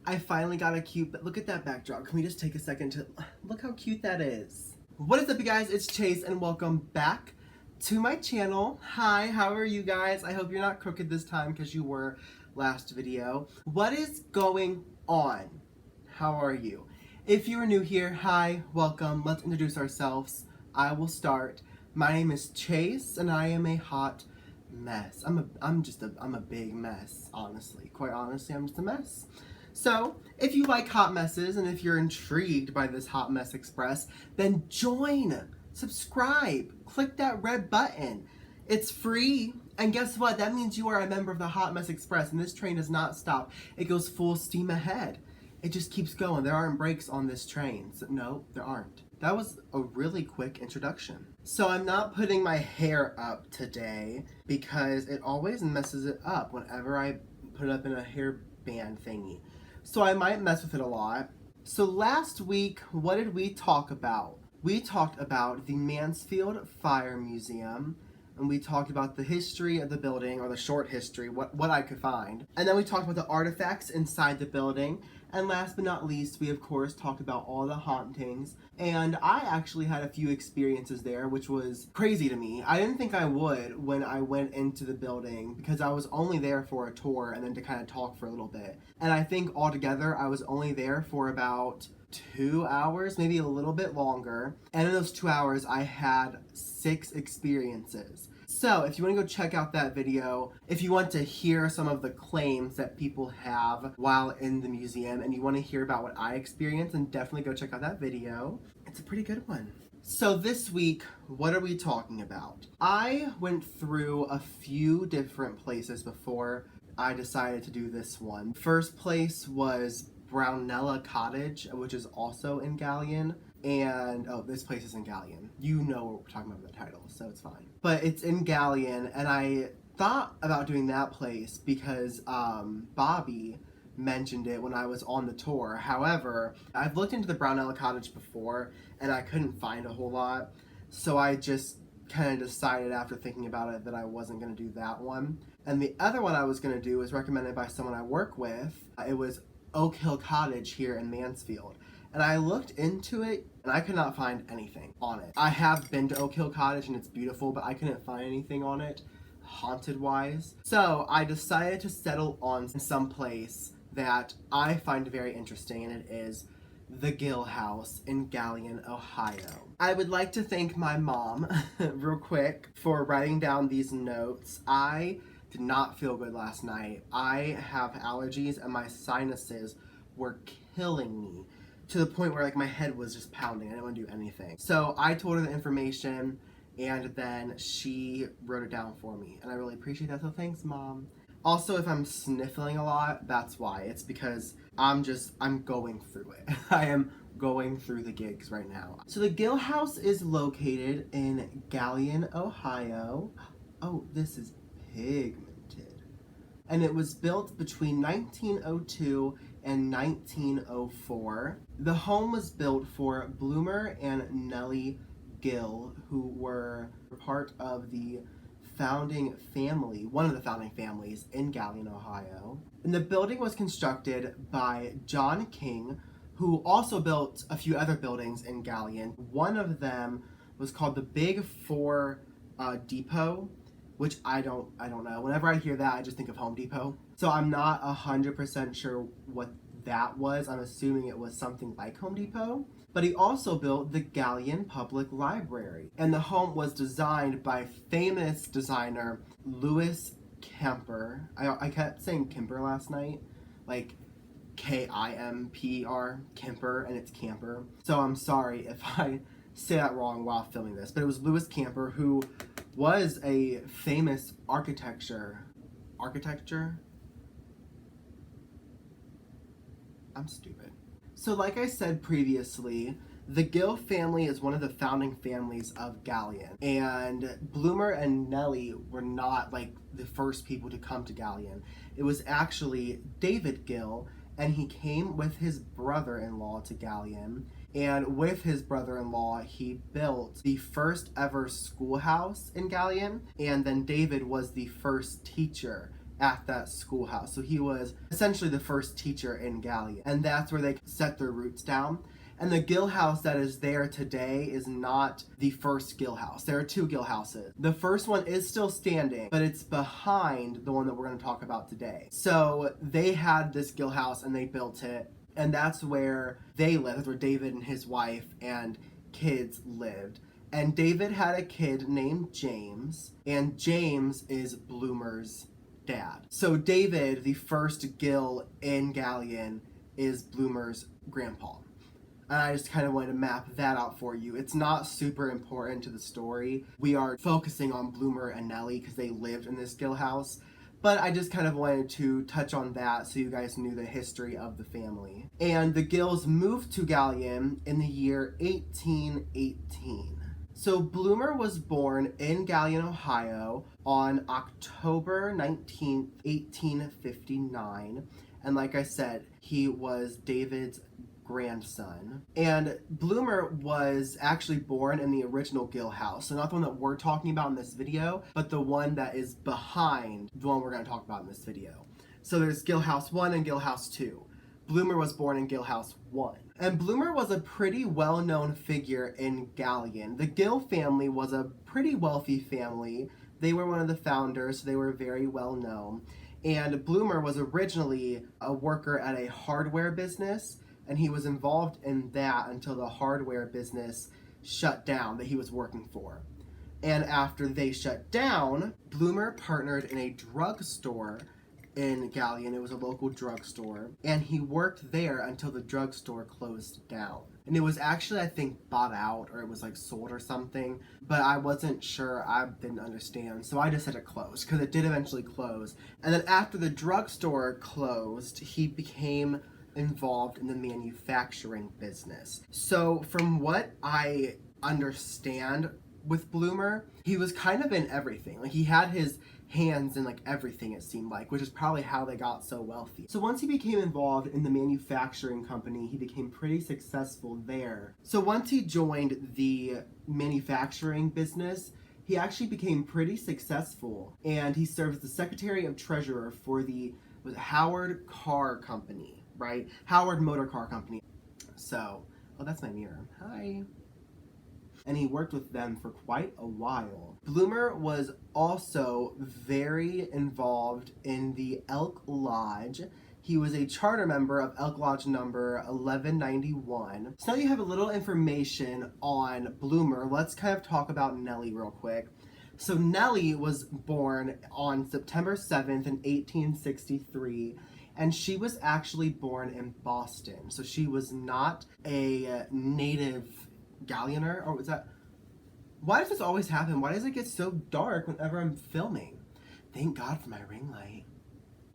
I finally got a cute, look at that backdrop. Can we just take a second to, look how cute that is. What is up, you guys? It's Chase and welcome back to my channel. Hi, how are you guys? I hope you're not crooked this time because you were last video. What is going on? How are you? If you are new here, hi, welcome. Let's introduce ourselves. I will start. My name is Chase and I am a hot mess. I'm a big mess, honestly. Quite honestly, I'm just a mess. So, if you like hot messes and if you're intrigued by this Hot Mess Express, then join, subscribe, click that red button. It's free, and guess what? That means you are a member of the Hot Mess Express, and this train does not stop. It goes full steam ahead. It just keeps going. There aren't brakes on this train. So, no, there aren't. That was a really quick introduction. So I'm not putting my hair up today because it always messes it up whenever I put it up in a hairband thingy. So I might mess with it a lot. So last week, what did we talk about? We talked about the Mansfield Fire Museum, and we talked about the history of the building, or the short history, what I could find. And then we talked about the artifacts inside the building. And last but not least, we of course talked about all the hauntings. And I actually had a few experiences there, which was crazy to me. I didn't think I would when I went into the building because I was only there for a tour and then to kind of talk for a little bit. And I think altogether I was only there for about 2 hours, maybe a little bit longer. And in those 2 hours, I had 6 experiences. So if you want to go check out that video, if you want to hear some of the claims that people have while in the museum and you want to hear about what I experienced, then definitely go check out that video. It's a pretty good one. So this week, what are we talking about? I went through a few different places before I decided to do this one. First place was Brownella Cottage, which is also in Galleon. And, oh, this place is in Galleon. You know what we're talking about with the title, so it's fine. But it's in Galleon, and I thought about doing that place because Bobby mentioned it when I was on the tour. However, I've looked into the Brownella Cottage before, and I couldn't find a whole lot. So I just kind of decided after thinking about it that I wasn't going to do that one. And the other one I was going to do was recommended by someone I work with. It was Oak Hill Cottage here in Mansfield. And I looked into it, and I could not find anything on it. I have been to Oak Hill Cottage, and it's beautiful, but I couldn't find anything on it, haunted-wise. So I decided to settle on some place that I find very interesting, and it is the Gill House in Galleon, Ohio. I would like to thank my mom, real quick, for writing down these notes. I did not feel good last night. I have allergies, and my sinuses were killing me, to the point where like my head was just pounding. I didn't want to do anything. So I told her the information and then she wrote it down for me. And I really appreciate that. So thanks, Mom. Also, if I'm sniffling a lot, that's why. It's because I'm going through it. I am going through the gigs right now. So the Gill House is located in Galleon, Ohio. Oh, this is pigmented. And it was built between 1902 and 1904. The home was built for Bloomer and Nellie Gill, who were part of the founding family, one of the founding families in Galleon, Ohio. And the building was constructed by John King, who also built a few other buildings in Galleon. One of them was called the Big Four Depot, which I don't know. Whenever I hear that, I just think of Home Depot. So I'm not 100% sure what that was. I'm assuming it was something like Home Depot. But he also built the Galleon Public Library. And the home was designed by famous designer Louis Kemper. I kept saying Kemper last night, like K-I-M-P-R, Kemper, and it's Camper. So I'm sorry if I say that wrong while filming this. But it was Louis Kemper, who was a famous architecture? I'm stupid. So like I said previously, the Gill family is one of the founding families of Galleon. And Bloomer and Nellie were not like the first people to come to Galleon. It was actually David Gill, and he came with his brother-in-law to Galleon. And with his brother-in-law, he built the first ever schoolhouse in Galleon. And then David was the first teacher at that schoolhouse. So he was essentially the first teacher in Gallia, and that's where they set their roots down. And the Gill house that is there today is not the first Gill house. There are two Gill houses. The first one is still standing, but it's behind the one that we're going to talk about today. So they had this Gill house and they built it, and that's where they lived. That's where David and his wife and kids lived. And David had a kid named James, and James is Bloomer's dad. So David, the first Gill in Gallian, is Bloomer's grandpa. And I just kind of wanted to map that out for you. It's not super important to the story. We are focusing on Bloomer and Nellie because they lived in this Gill house. But I just kind of wanted to touch on that so you guys knew the history of the family. And the Gills moved to Gallian in the year 1818. So Bloomer was born in Gallian, Ohio on October 19th, 1859. And like I said, he was David's grandson. And Bloomer was actually born in the original Gill house. So not the one that we're talking about in this video, but the one that is behind the one we're going to talk about in this video. So there's Gill house 1 and Gill house 2. Bloomer was born in Gill house 1. And Bloomer was a pretty well-known figure in Gallian. The Gill family was a pretty wealthy family. They were one of the founders, so they were very well known. And Bloomer was originally a worker at a hardware business, and he was involved in that until the hardware business shut down that he was working for. And after they shut down, Bloomer partnered in a drugstore in Gallian. It was a local drugstore, and he worked there until the drugstore closed down. And it was actually, I think, bought out, or it was like sold or something, but I wasn't sure. I didn't understand, so I just said it closed, because it did eventually close. And then after the drugstore closed, he became involved in the manufacturing business. So from what I understand with Bloomer, he was kind of in everything. Like, he had his hands in like everything, it seemed like, which is probably how they got so wealthy. So once he became involved in the manufacturing company, he became pretty successful there. So once he joined the manufacturing business, he actually became pretty successful, and he served as the Secretary of Treasurer for the Howard Car Company. Right? Howard Motor Car Company. So, oh, that's my mirror. Hi. And he worked with them for quite a while. Bloomer was also very involved in the Elk Lodge. He was a charter member of Elk Lodge number 1191. So now you have a little information on Bloomer. Let's kind of talk about Nellie real quick. So Nellie was born on September 7th in 1863. And she was actually born in Boston. So she was not a native Gallioner, or was that? Why does this always happen? Why does it get so dark whenever I'm filming? Thank God for my ring light.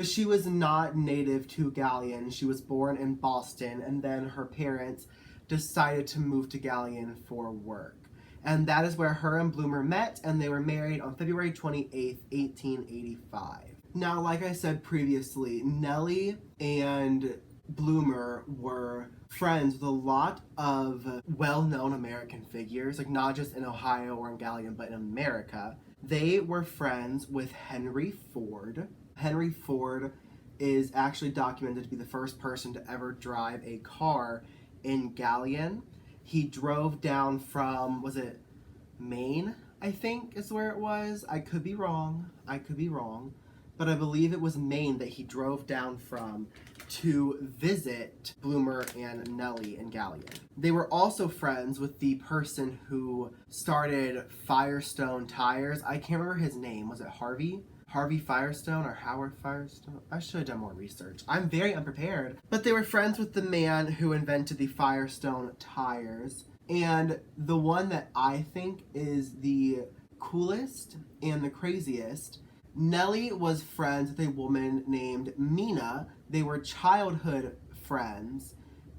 She was not native to Gallian. She was born in Boston, and then her parents decided to move to Gallian for work. And that is where her and Bloomer met, and they were married on February 28th, 1885. Now, like I said previously, Nellie and Bloomer were friends with a lot of well-known American figures, like not just in Ohio or in Gallian, but in America. They were friends with Henry Ford. Henry Ford is actually documented to be the first person to ever drive a car in Gallian. He drove down from, was it Maine, I think is where it was? I could be wrong. But I believe it was Maine that he drove down from to visit Bloomer and Nellie in Gallian. They were also friends with the person who started Firestone Tires. I can't remember his name. Was it Harvey? Harvey Firestone or Howard Firestone? I should have done more research. I'm very unprepared. But they were friends with the man who invented the Firestone Tires. And the one that I think is the coolest and the craziest, Nellie was friends with a woman named Mina. They were childhood friends,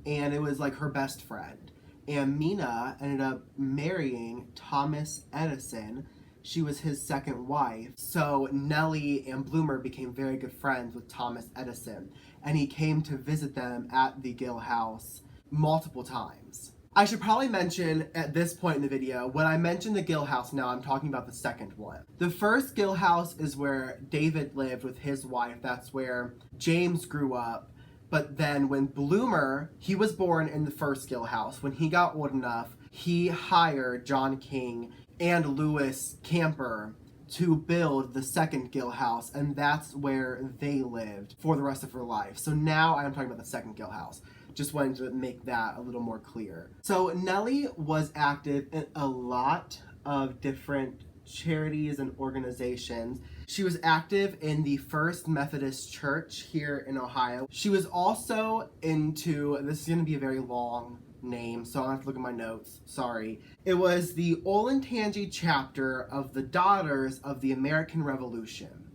and it was like her best friend. And Mina ended up marrying Thomas Edison. She was his second wife. So Nellie and Bloomer became very good friends with Thomas Edison, and he came to visit them at the Gill house multiple times. I should probably mention at this point in the video, when I mention the Gill house now, I'm talking about the second one. The first Gill house is where David lived with his wife. That's where James grew up. But then when Bloomer, he was born in the first Gill house. When he got old enough, he hired John King and Lewis Camper to build the second Gill house, and that's where they lived for the rest of her life. So now I'm talking about the second Gill house. Just wanted to make that a little more clear. So Nellie was active in a lot of different charities and organizations. She was active in the First Methodist Church here in Ohio. She was also into, this is going to be a very long name, so I'll have to look at my notes, sorry. It was the Olentangy chapter of the Daughters of the American Revolution.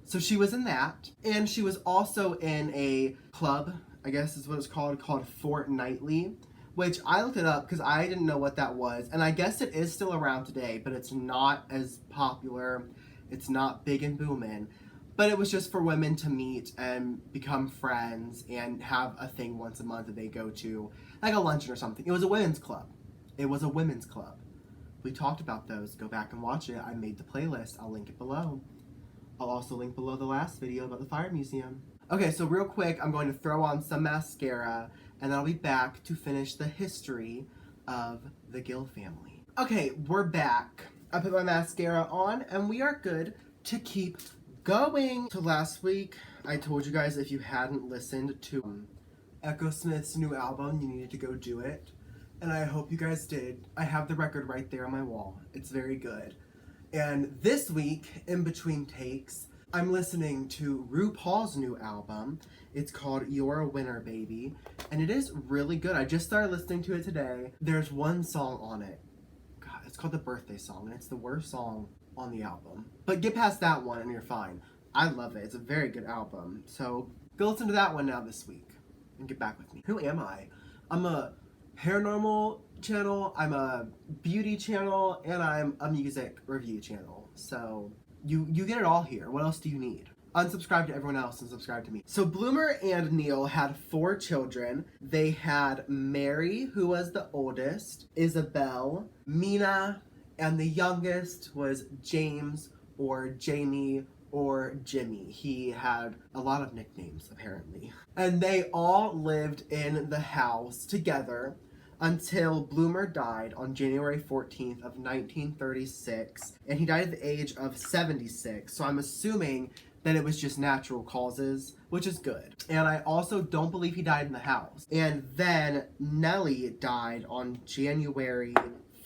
So she was in that, and she was also in a club, I guess is what it's called Fortnightly, which I looked it up because I didn't know what that was, and I guess it is still around today, but it's not as popular, it's not big and booming, but it was just for women to meet and become friends and have a thing once a month that they go to, like a luncheon or something. It was a women's club. It was a women's club. We talked about those. Go back and watch it. I made the playlist. I'll link it below. I'll also link below the last video about the Fire Museum. Okay, so real quick, I'm going to throw on some mascara, and then I'll be back to finish the history of the Gill family. Okay, we're back. I put my mascara on, and we are good to keep going. So last week, I told you guys if you hadn't listened to Echo Smith's new album, you needed to go do it. And I hope you guys did. I have the record right there on my wall. It's very good. And this week, in between takes, I'm listening to RuPaul's new album. It's called You're a Winner, Baby. And it is really good. I just started listening to it today. There's one song on it. God, it's called The Birthday Song, and it's the worst song on the album. But get past that one and you're fine. I love it. It's a very good album. So go listen to that one now this week and get back with me. Who am I? I'm a paranormal channel, I'm a beauty channel, and I'm a music review channel. So you get it all here. What else do you need? Unsubscribe to everyone else and subscribe to me. So Bloomer and Neil had 4 children. They had Mary, who was the oldest, Isabel, Mina, and the youngest was James or Jamie or Jimmy. He had a lot of nicknames, apparently. And they all lived in the house together until Bloomer died on January 14th of 1936, and he died at the age of 76, so I'm assuming that it was just natural causes, which is good. And I also don't believe he died in the house. And then Nellie died on January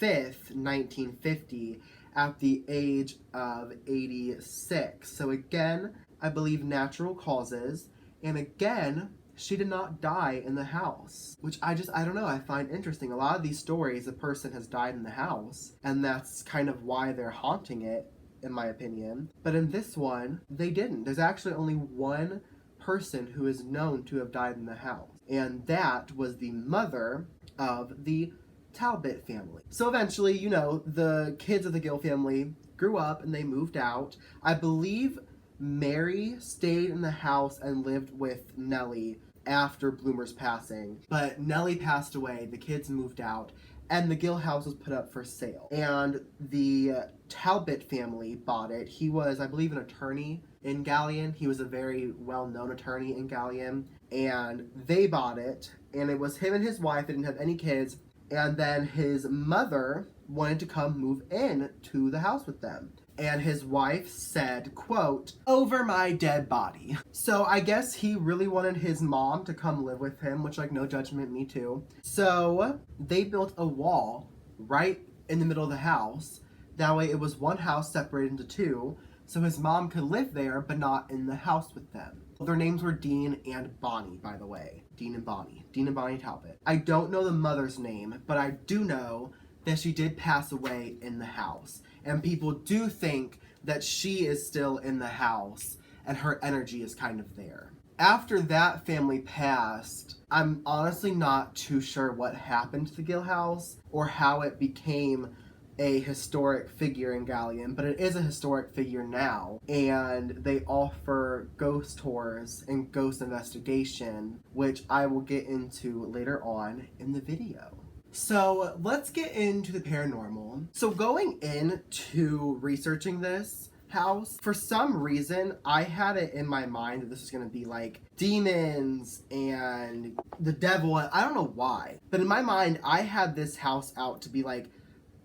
5th, 1950, at the age of 86. So again, I believe natural causes, and again, she did not die in the house, which I don't know, I find interesting. A lot of these stories, a person has died in the house, and that's kind of why they're haunting it, in my opinion. But in this one, they didn't. There's actually only one person who is known to have died in the house, and that was the mother of the Talbot family. So eventually, you know, the kids of the Gill family grew up and they moved out. I believe Mary stayed in the house and lived with Nellie after Bloomer's passing, but Nellie passed away, the kids moved out, and the Gill house was put up for sale. And the Talbot family bought it. He was, I believe, an attorney in Gallion. He was a very well-known attorney in Gallion, and they bought it, and it was him and his wife. They didn't have any kids, and then his mother wanted to come move in to the house with them. And his wife said, quote, "over my dead body." So I guess he really wanted his mom to come live with him, which, like, no judgment, me too. So they built a wall right in the middle of the house. That way it was one house separated into 2, so his mom could live there, but not in the house with them. Their names were Dean and Bonnie, by the way. Dean and Bonnie Talbot. I don't know the mother's name, but I do know that she did pass away in the house. And people do think that she is still in the house and her energy is kind of there. After that family passed, I'm honestly not too sure what happened to the Gill house or how it became a historic figure in Gallium, but it is a historic figure now, and they offer ghost tours and ghost investigation, which I will get into later on in the video. So let's get into the paranormal. So going into researching this house, for some reason I had it in my mind that this was going to be like demons and the devil. I don't know why, but in my mind I had this house out to be like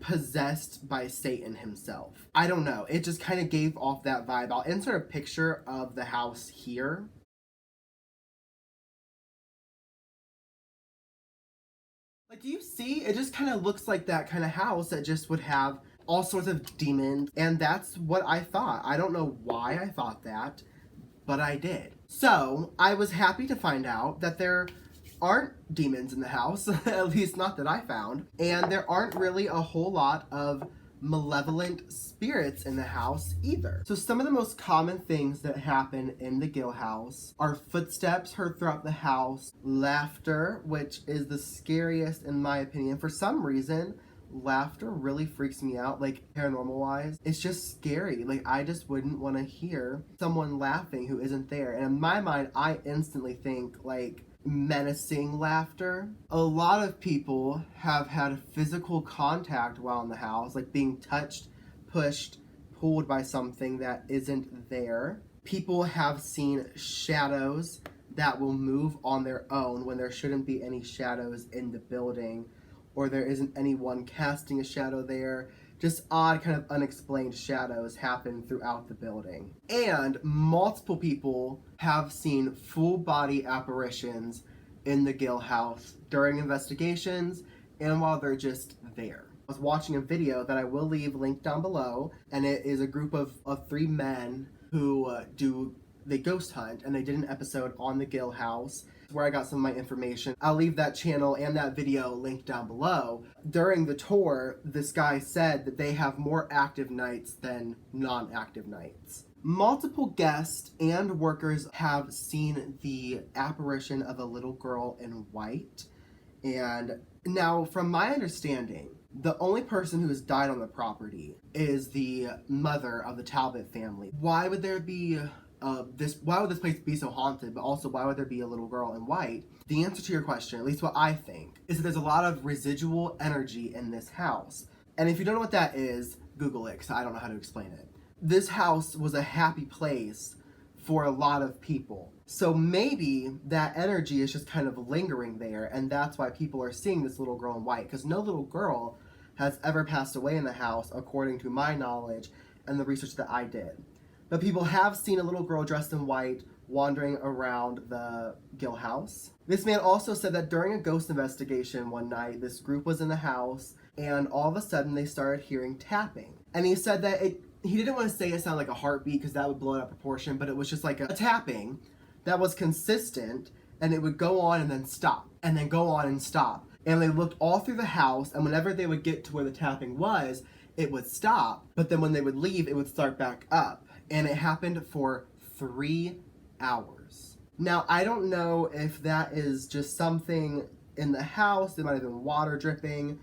possessed by Satan himself. I don't know, it just kind of gave off that vibe. I'll insert a picture of the house here. Like, do you see? It just kind of looks like that kind of house that just would have all sorts of demons, and that's what I thought. I don't know why I thought that, but I did. So I was happy to find out that there aren't demons in the house, at least not that I found, and there aren't really a whole lot of malevolent spirits in the house either. So some of the most common things that happen in the Gill house are footsteps heard throughout the house, laughter, which is the scariest in my opinion. For some reason, laughter really freaks me out, like paranormal wise. It's just scary. Like, I just wouldn't want to hear someone laughing who isn't there. And in my mind, I instantly think like menacing laughter. A lot of people have had physical contact while in the house, like being touched, pushed, pulled by something that isn't there. People have seen shadows that will move on their own when there shouldn't be any shadows in the building, or there isn't anyone casting a shadow there. Just odd, kind of unexplained shadows happen throughout the building. And multiple people have seen full body apparitions in the Gill house during investigations and while they're just there. I was watching a video that I will leave linked down below, and it is a group of 3 men who they ghost hunt, and they did an episode on the Gill house where I got some of my information. I'll leave that channel and that video linked down below. During the tour, this guy said that they have more active nights than non-active nights. Multiple guests and workers have seen the apparition of a little girl in white. And now, from my understanding, the only person who has died on the property is the mother of the Talbot family. Why would there be why would this place be so haunted, but also why would there be a little girl in white? The answer to your question, at least what I think, is that there's a lot of residual energy in this house. And if you don't know what that is, Google it, because I don't know how to explain it. This house was a happy place for a lot of people. So maybe that energy is just kind of lingering there, and that's why people are seeing this little girl in white, because no little girl has ever passed away in the house, according to my knowledge and the research that I did. But people have seen a little girl dressed in white wandering around the Gill house. This man also said that during a ghost investigation one night, this group was in the house, and all of a sudden they started hearing tapping. And he said that he didn't want to say it sounded like a heartbeat because that would blow it out of proportion, but it was just like a tapping that was consistent, and it would go on and then stop, and then go on and stop. And they looked all through the house, and whenever they would get to where the tapping was, it would stop, but then when they would leave, it would start back up. And it happened for 3 hours. Now, I don't know if that is just something in the house. There might have been water dripping.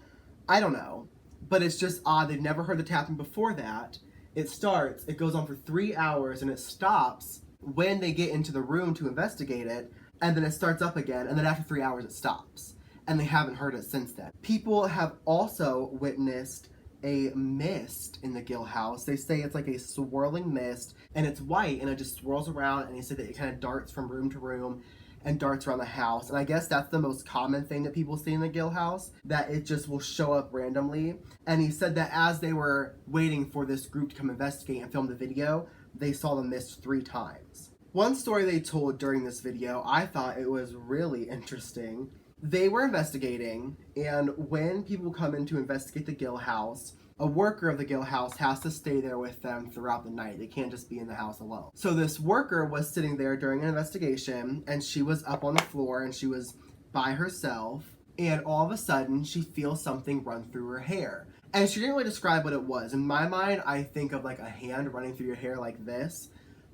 I don't know. But it's just odd. They've never heard the tapping before that. It starts, it goes on for 3 hours, and it stops when they get into the room to investigate it, and then it starts up again, and then after 3 hours it stops. And they haven't heard it since then. People have also witnessed a mist in the Gill house. They say it's like a swirling mist, and it's white, and it just swirls around, and he said that it kind of darts from room to room and darts around the house. And I guess that's the most common thing that people see in the Gill house, that it just will show up randomly. And he said that as they were waiting for this group to come investigate and film the video, they saw the mist 3 times. One story they told during this video, I thought it was really interesting. They were investigating, and when people come in to investigate the Gill house, a worker of the Gill house has to stay there with them throughout the night. They can't just be in the house alone. So this worker was sitting there during an investigation, and she was up on the floor, and she was by herself, and all of a sudden, she feels something run through her hair. And she didn't really describe what it was. In my mind, I think of like a hand running through your hair like this,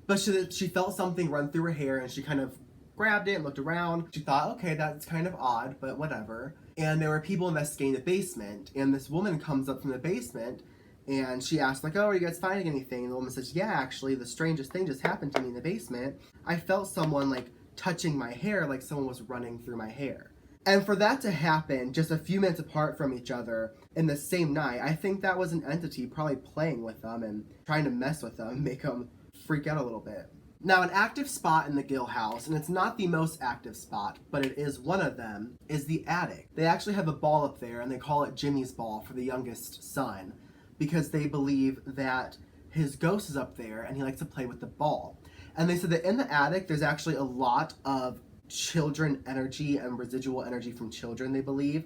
but she felt something run through her hair, and she kind of grabbed it and looked around. She thought, okay, that's kind of odd, but whatever. and there were people investigating the basement, and this woman comes up from the basement, and she asked, like, oh, are you guys finding anything? And the woman says, yeah, actually, the strangest thing just happened to me in the basement. I felt someone, like, touching my hair, like someone was running through my hair. And for that to happen just a few minutes apart from each other in the same night, I think that was an entity probably playing with them and trying to mess with them, make them freak out a little bit. Now, an active spot in the Gill house, and it's not the most active spot, but it is one of them, is the attic. They actually have a ball up there, and they call it Jimmy's ball for the youngest son, because they believe that his ghost is up there and he likes to play with the ball. And they said that in the attic, there's actually a lot of children energy and residual energy from children, they believe,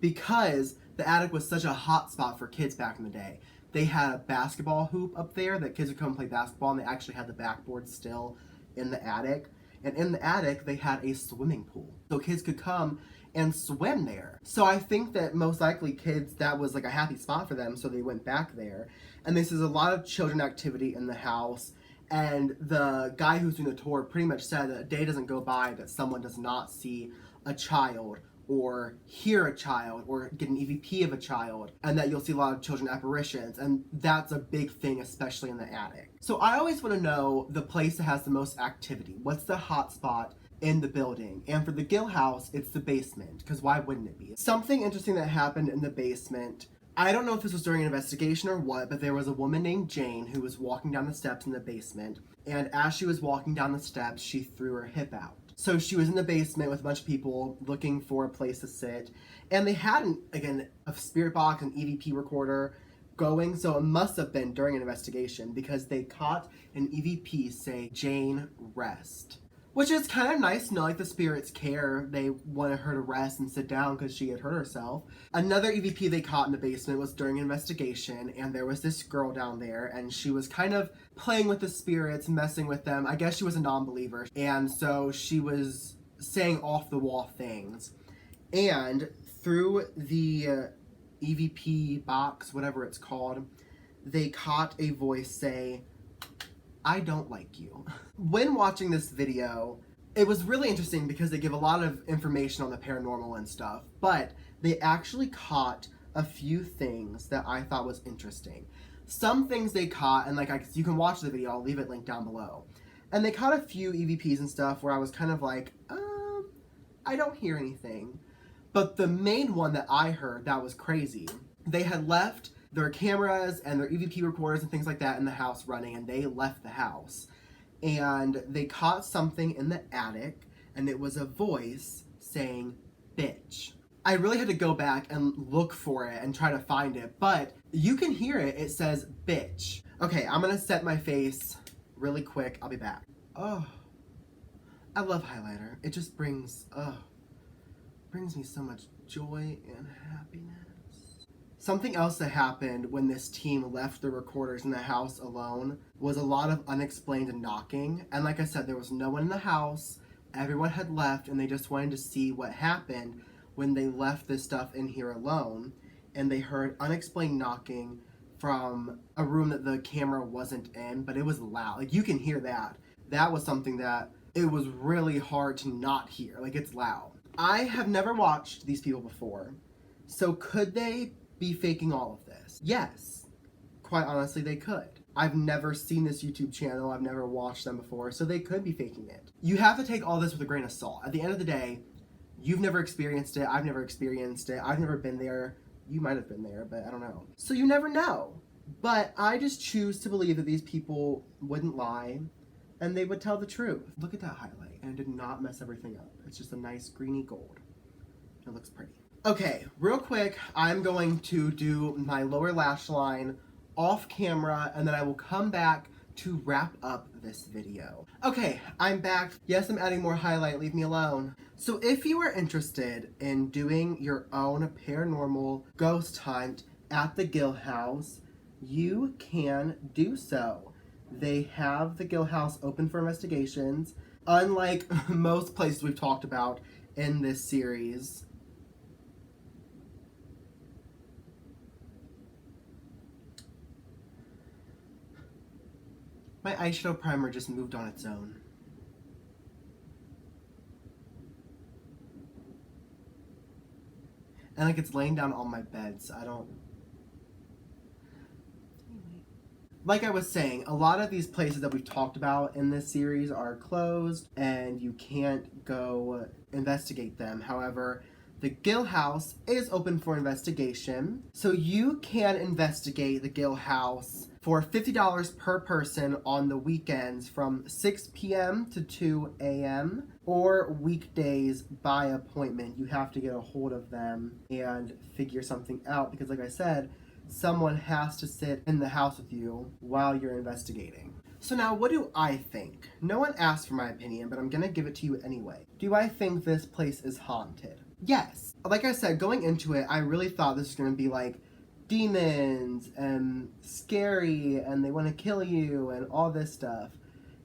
because the attic was such a hot spot for kids back in the day. They had a basketball hoop up there that kids would come and play basketball, and they actually had the backboard still in the attic. And in the attic, they had a swimming pool, so kids could come and swim there. So I think that most likely kids, that was like a happy spot for them, so they went back there. And this is a lot of children activity in the house. And the guy who's doing the tour pretty much said that a day doesn't go by that someone does not see a child or hear a child or get an EVP of a child, and that you'll see a lot of children apparitions, and that's a big thing, especially in the attic. So I always want to know the place that has the most activity. What's the hot spot in the building? And for the Gill house, it's the basement, because why wouldn't it be? Something interesting that happened in the basement, I don't know if this was during an investigation or what, but there was a woman named Jane who was walking down the steps in the basement, and as she was walking down the steps, she threw her hip out. So she was in the basement with a bunch of people looking for a place to sit, and they had, a spirit box, an EVP recorder going, so it must have been during an investigation, because they caught an EVP say, Jane, rest. Which is kind of nice to know, like, the spirits care. They wanted her to rest and sit down because she had hurt herself. Another EVP they caught in the basement was during an investigation, and there was this girl down there, and she was kind of playing with the spirits, messing with them. I guess she was a non-believer, and so she was saying off-the-wall things. And through the EVP box, whatever it's called, they caught a voice say, I don't like you. When watching this video, it was really interesting because they give a lot of information on the paranormal and stuff, but they actually caught a few things that I thought was interesting. Some things they caught, and you can watch the video, I'll leave it linked down below. And they caught a few EVPs and stuff where I was kind of like, I don't hear anything. But the main one that I heard that was crazy, they had left their cameras and their EVP recorders and things like that in the house running, and they left the house. And they caught something in the attic, and it was a voice saying, bitch. I really had to go back and look for it and try to find it, but you can hear it. It says, bitch. Okay, I'm gonna set my face really quick. I'll be back. Oh, I love highlighter. It just brings me so much joy and happiness. Something else that happened when this team left the recorders in the house alone was a lot of unexplained knocking. And like I said, there was no one in the house. Everyone had left, and they just wanted to see what happened when they left this stuff in here alone. And they heard unexplained knocking from a room that the camera wasn't in, but it was loud. Like, you can hear that. That was something that it was really hard to not hear. Like, it's loud. I have never watched these people before. So could they be faking all of this? Yes. Quite honestly, they could. I've never seen this YouTube channel. I've never watched them before, so they could be faking it. You have to take all this with a grain of salt. At the end of the day, you've never experienced it. I've never experienced it. I've never been there. You might have been there, but I don't know. So you never know. But I just choose to believe that these people wouldn't lie and they would tell the truth. Look at that highlight, and it did not mess everything up. It's just a nice greeny gold. It looks pretty. Okay, real quick, I'm going to do my lower lash line off camera, and then I will come back to wrap up this video. Okay, I'm back. Yes, I'm adding more highlight, leave me alone. So if you are interested in doing your own paranormal ghost hunt at the Gill house, you can do so. They have the Gill house open for investigations. Unlike most places we've talked about in this series, my eyeshadow primer just moved on its own. And like it's laying down on my bed, so I don't... Like I was saying, a lot of these places that we've talked about in this series are closed and you can't go investigate them. However, the Gill house is open for investigation. So you can investigate the Gill house for $50 per person on the weekends from 6 p.m. to 2 a.m. or weekdays by appointment. You have to get a hold of them and figure something out because like I said, someone has to sit in the house with you while you're investigating. So now, what do I think? No one asked for my opinion, but I'm gonna give it to you anyway. Do I think this place is haunted? Yes. Like I said, going into it, I really thought this was gonna be like demons and scary and they want to kill you and all this stuff.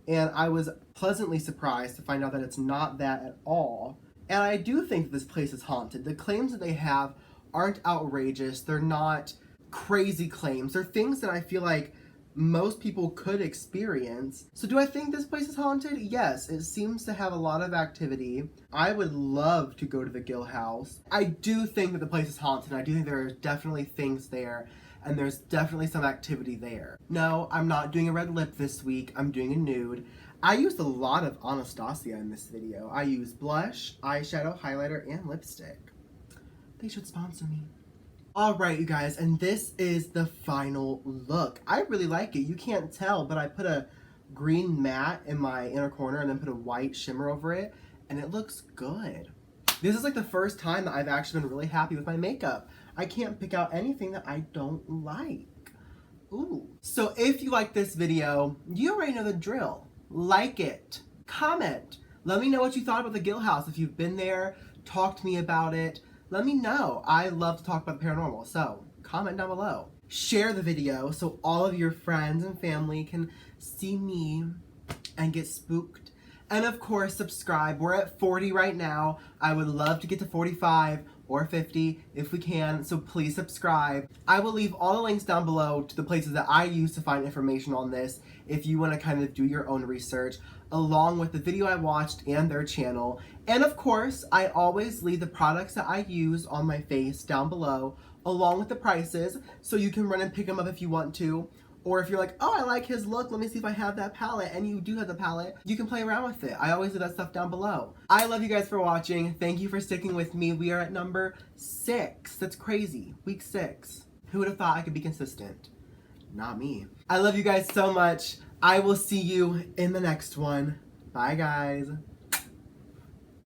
And I was pleasantly surprised to find out that it's not that at all. And I do think that this place is haunted. The claims that they have aren't outrageous. They're not crazy claims. They're things that I feel like most people could experience. So do I think this place is haunted? Yes, it seems to have a lot of activity. I would love to go to the Gill house. I do think that the place is haunted. I do think there are definitely things there and there's definitely some activity there. No, I'm not doing a red lip this week. I'm doing a nude. I used a lot of Anastasia in this video. I used blush, eyeshadow, highlighter, and lipstick. They should sponsor me. Alright, you guys, and this is the final look. I really like it. You can't tell, but I put a green matte in my inner corner and then put a white shimmer over it, and it looks good. This is like the first time that I've actually been really happy with my makeup. I can't pick out anything that I don't like. Ooh. So if you like this video, you already know the drill. Like it. Comment. Let me know what you thought about the Gill house. If you've been there, talk to me about it. Let me know. I love to talk about the paranormal, so comment down below. Share the video so all of your friends and family can see me and get spooked. And of course, subscribe. We're at 40 right now. I would love to get to 45 or 50 if we can, so please subscribe. I will leave all the links down below to the places that I use to find information on this if you want to kind of do your own research, along with the video I watched and their channel. And of course, I always leave the products that I use on my face down below, along with the prices, so you can run and pick them up if you want to. Or if you're like, oh, I like his look, let me see if I have that palette, and you do have the palette, you can play around with it. I always do that stuff down below. I love you guys for watching. Thank you for sticking with me. We are at number 6. That's crazy. Week 6. Who would have thought I could be consistent? Not me. I love you guys so much. I will see you in the next one. Bye, guys.